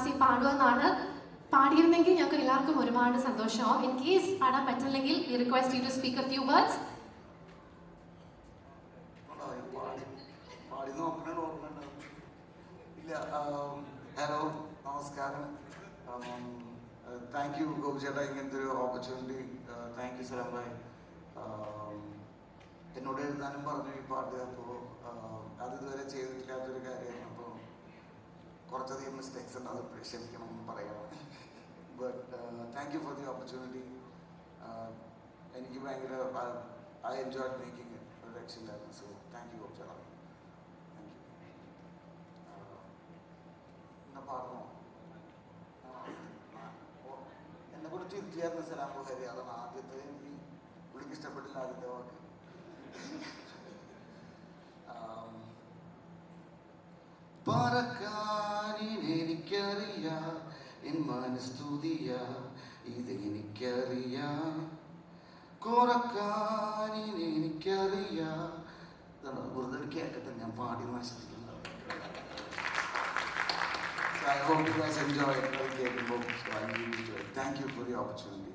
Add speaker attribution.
Speaker 1: ഷാസി പാടുമെന്നാണ്. പാടിയിരുന്നെങ്കിൽ ഞങ്ങൾക്ക് എല്ലാവർക്കും ഒരുപാട് സന്തോഷമാവും. ഇൻ കേസ് പാടാൻ പറ്റില്ലെങ്കിൽ we request you to speak a few words.
Speaker 2: Hello, നമസ്കാരം. താങ്ക് യു ഗോപിച്ചേട്ടാ, ഇങ്ങനത്തെ ഒരു ഓപ്പർച്യൂണിറ്റി. താങ്ക് യു സലാം ഭായ്. എന്നോട് എഴുതാനും പറഞ്ഞു ഈ പാട്ട്. അപ്പോൾ അത് ഇതുവരെ ചെയ്തിട്ടില്ലാത്തൊരു കാര്യമാണ്. അപ്പോൾ കുറച്ചധികം മിസ്റ്റേക്സ് ഉണ്ട്, അത് ക്ഷമിക്കണം എന്ന് പറയണം. But thank you for the opportunity. എനിക്ക് ഭയങ്കര ഐ എൻജോയ്ഡ് മേക്കിംഗ് ഇറ്റ്. ഒരു രക്ഷയില്ലായിരുന്നു. സോ താങ്ക് യു ഗോപിച്ചേട്ടാ. Thank you. എന്നാ പാടണോ? എന്നെ കൂടെ തിരുത്തിയായിരുന്നു സലാം ബുഹാരി. അതാണ് ആദ്യത്തെ, എനിക്ക് പുള്ളിക്ക് ഇഷ്ടപ്പെട്ടില്ല ആദ്യത്തെ വാക്ക്. പറക്കാനിനെനിക്കറിയാം, എൻ മനസ്തുതിയ ഇതെനിക്കറിയാം. കുറക്കാനിനെനിക്കറിയാം. വെറുതെ കേൾക്കട്ടെ, ഞാൻ പാടി നശിപ്പിക്കുന്നത്. I hope you guys enjoy it. Thank you for the opportunity.